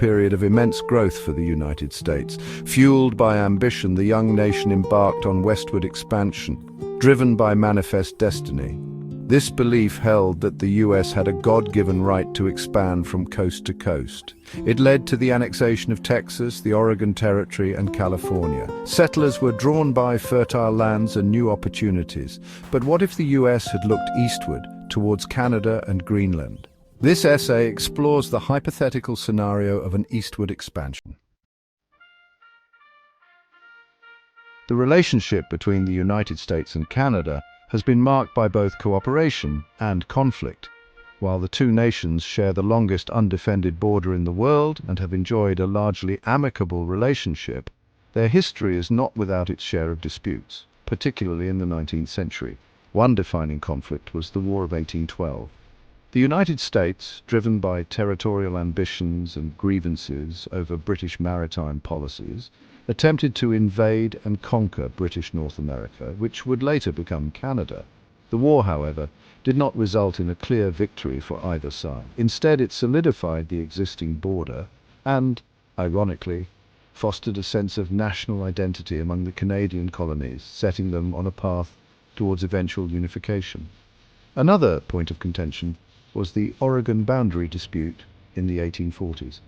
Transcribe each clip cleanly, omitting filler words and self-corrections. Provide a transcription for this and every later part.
period of immense growth for the United States. Fueled by ambition, the young nation embarked on westward expansion, driven by manifest destiny. This belief held that the US had a God-given right to expand from coast to coast. It led to the annexation of Texas, the Oregon Territory, and California. Settlers were drawn by fertile lands and new opportunities. But what if the US had looked eastward, towards Canada and Greenland? This essay explores the hypothetical scenario of an eastward expansion. The relationship between the United States and Canada has been marked by both cooperation and conflict. While the two nations share the longest undefended border in the world and have enjoyed a largely amicable relationship, their history is not without its share of disputes, particularly in the 19th century. One defining conflict was the War of 1812. The United States, driven by territorial ambitions and grievances over British maritime policies, attempted to invade and conquer British North America, which would later become Canada. The war, however, did not result in a clear victory for either side. Instead, it solidified the existing border and, ironically, fostered a sense of national identity among the Canadian colonies, setting them on a path towards eventual unification. Another point of contention was the Oregon boundary dispute in the 1840s.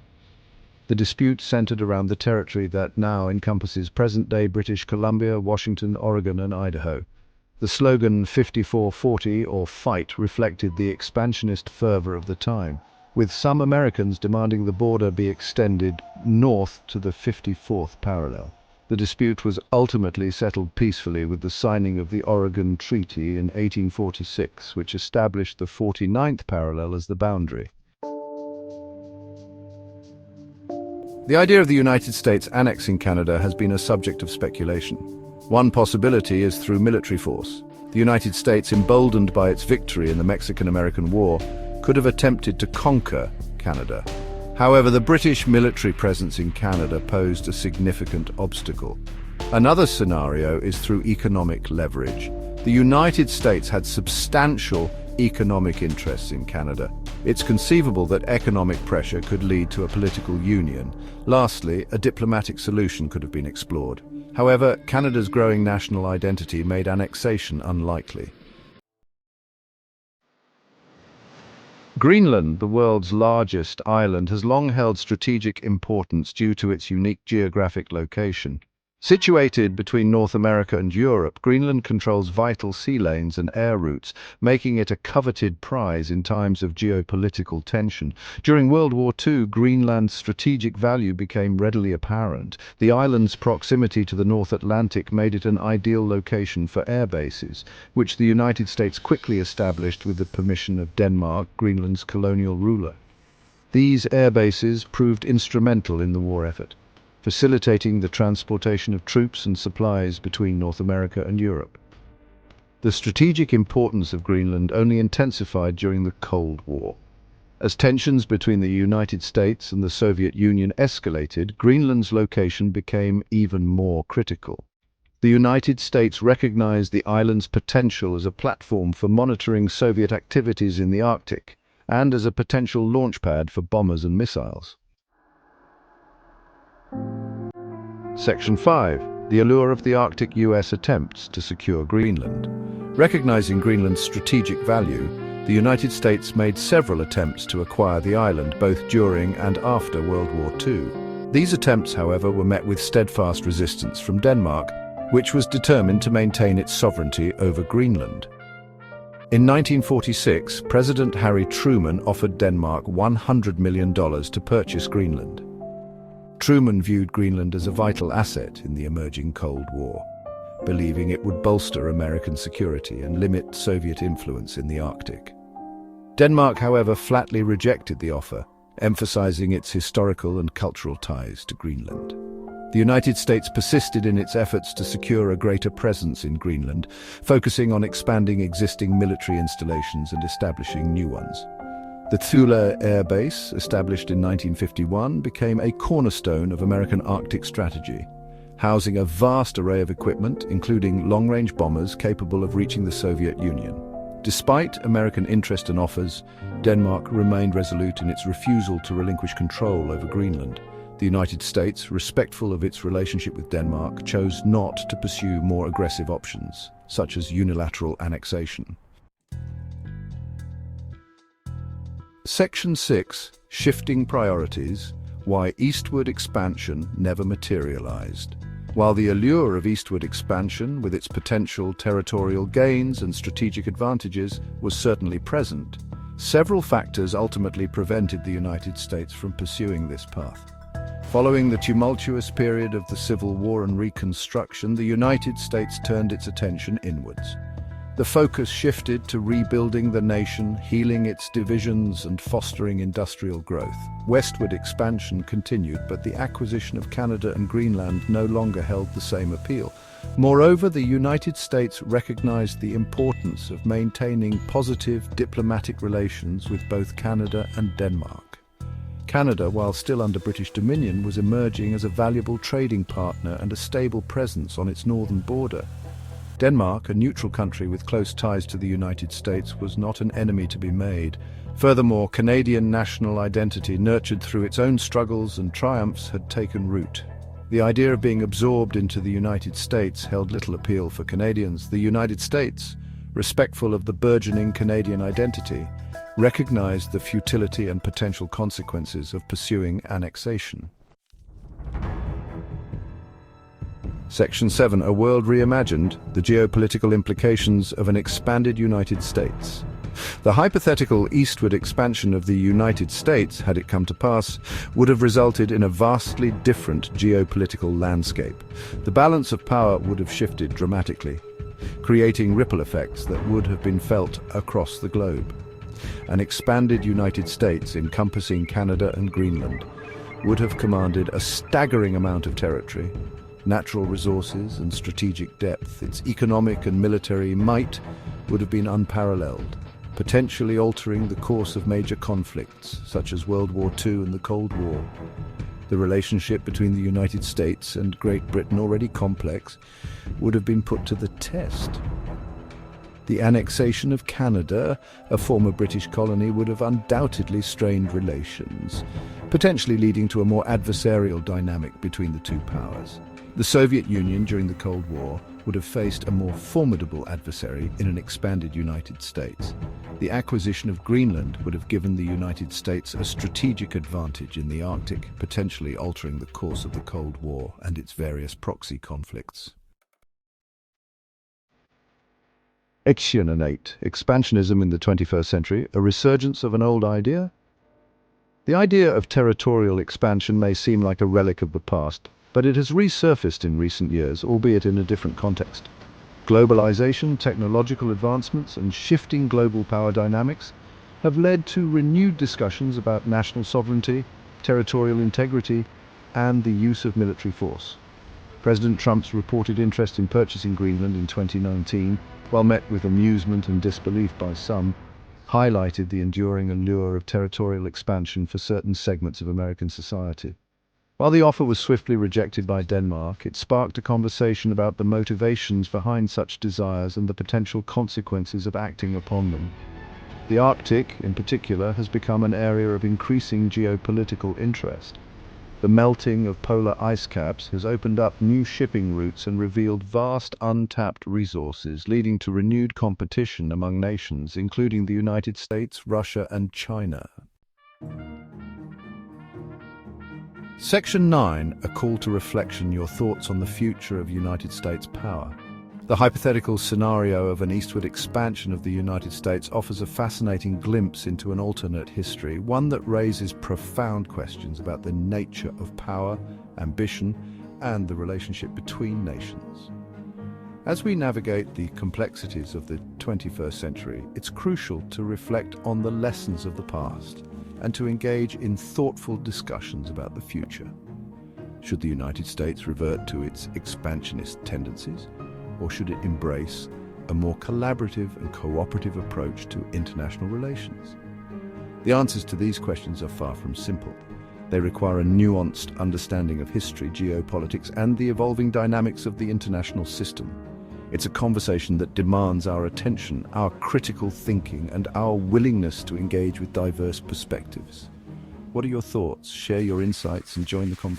The dispute centered around the territory that now encompasses present-day British Columbia, Washington, Oregon, and Idaho. The slogan 54-40 or Fight reflected the expansionist fervor of the time, with some Americans demanding the border be extended north to the 54th parallel. The dispute was ultimately settled peacefully with the signing of the Oregon Treaty in 1846, which established the 49th parallel as the boundary. The idea of the United States annexing Canada has been a subject of speculation. One possibility is through military force. The United States, emboldened by its victory in the Mexican-American War, could have attempted to conquer Canada. However, the British military presence in Canada posed a significant obstacle. Another scenario is through economic leverage. The United States had substantial economic interests in Canada. It's conceivable that economic pressure could lead to a political union. Lastly, a diplomatic solution could have been explored. However, Canada's growing national identity made annexation unlikely. Greenland, the world's largest island, has long held strategic importance due to its unique geographic location. Situated between North America and Europe, Greenland controls vital sea lanes and air routes, making it a coveted prize in times of geopolitical tension. During World War II, Greenland's strategic value became readily apparent. The island's proximity to the North Atlantic made it an ideal location for air bases, which the United States quickly established with the permission of Denmark, Greenland's colonial ruler. These air bases proved instrumental in the war effort, facilitating the transportation of troops and supplies between North America and Europe. The strategic importance of Greenland only intensified during the Cold War. As tensions between the United States and the Soviet Union escalated, Greenland's location became even more critical. The United States recognized the island's potential as a platform for monitoring Soviet activities in the Arctic and as a potential launchpad for bombers and missiles. Section 5. The allure of the Arctic U.S. attempts to secure Greenland. Recognizing Greenland's strategic value, the United States made several attempts to acquire the island both during and after World War II. These attempts, however, were met with steadfast resistance from Denmark, which was determined to maintain its sovereignty over Greenland. In 1946, President Harry Truman offered Denmark $100 million to purchase Greenland. Truman viewed Greenland as a vital asset in the emerging Cold War, believing it would bolster American security and limit Soviet influence in the Arctic. Denmark, however, flatly rejected the offer, emphasizing its historical and cultural ties to Greenland. The United States persisted in its efforts to secure a greater presence in Greenland, focusing on expanding existing military installations and establishing new ones. The Thule Air Base, established in 1951, became a cornerstone of American Arctic strategy, housing a vast array of equipment, including long-range bombers capable of reaching the Soviet Union. Despite American interest and offers, Denmark remained resolute in its refusal to relinquish control over Greenland. The United States, respectful of its relationship with Denmark, chose not to pursue more aggressive options, such as unilateral annexation. Section 6. Shifting Priorities: Why Eastward Expansion Never Materialized. While the allure of eastward expansion, with its potential territorial gains and strategic advantages, was certainly present, several factors ultimately prevented the United States from pursuing this path. Following the tumultuous period of the Civil War and Reconstruction, the United States turned its attention inwards. The focus shifted to rebuilding the nation, healing its divisions, and fostering industrial growth. Westward expansion continued, but the acquisition of Canada and Greenland no longer held the same appeal. Moreover, the United States recognized the importance of maintaining positive diplomatic relations with both Canada and Denmark. Canada, while still under British dominion, was emerging as a valuable trading partner and a stable presence on its northern border. Denmark, a neutral country with close ties to the United States, was not an enemy to be made. Furthermore, Canadian national identity, nurtured through its own struggles and triumphs, had taken root. The idea of being absorbed into the United States held little appeal for Canadians. The United States, respectful of the burgeoning Canadian identity, recognized the futility and potential consequences of pursuing annexation. Section 7. A World Reimagined: The Geopolitical Implications of an Expanded United States. The hypothetical eastward expansion of the United States, had it come to pass, would have resulted in a vastly different geopolitical landscape. The balance of power would have shifted dramatically, creating ripple effects that would have been felt across the globe. An expanded United States, encompassing Canada and Greenland, would have commanded a staggering amount of territory, natural resources and strategic depth. Its economic and military might would have been unparalleled, potentially altering the course of major conflicts, such as World War II and the Cold War. The relationship between the United States and Great Britain, already complex, would have been put to the test. The annexation of Canada, a former British colony, would have undoubtedly strained relations, potentially leading to a more adversarial dynamic between the two powers. The Soviet Union during the Cold War would have faced a more formidable adversary in an expanded United States. The acquisition of Greenland would have given the United States a strategic advantage in the Arctic, potentially altering the course of the Cold War and its various proxy conflicts. Expansionate: Expansionism in the 21st Century, a resurgence of an old idea? The idea of territorial expansion may seem like a relic of the past, but it has resurfaced in recent years, albeit in a different context. Globalization, technological advancements, and shifting global power dynamics have led to renewed discussions about national sovereignty, territorial integrity, and the use of military force. President Trump's reported interest in purchasing Greenland in 2019, while met with amusement and disbelief by some, highlighted the enduring allure of territorial expansion for certain segments of American society. While the offer was swiftly rejected by Denmark, it sparked a conversation about the motivations behind such desires and the potential consequences of acting upon them. The Arctic, in particular, has become an area of increasing geopolitical interest. The melting of polar ice caps has opened up new shipping routes and revealed vast untapped resources, leading to renewed competition among nations, including the United States, Russia, and China. Section 9. A Call to Reflection: Your Thoughts on the Future of United States Power. The hypothetical scenario of an eastward expansion of the United States offers a fascinating glimpse into an alternate history, one that raises profound questions about the nature of power, ambition, and the relationship between nations. As we navigate the complexities of the 21st century, it's crucial to reflect on the lessons of the past and to engage in thoughtful discussions about the future. Should the United States revert to its expansionist tendencies, or should it embrace a more collaborative and cooperative approach to international relations? The answers to these questions are far from simple. They require a nuanced understanding of history, geopolitics, and the evolving dynamics of the international system. It's a conversation that demands our attention, our critical thinking, and our willingness to engage with diverse perspectives. What are your thoughts? Share your insights and join the conversation.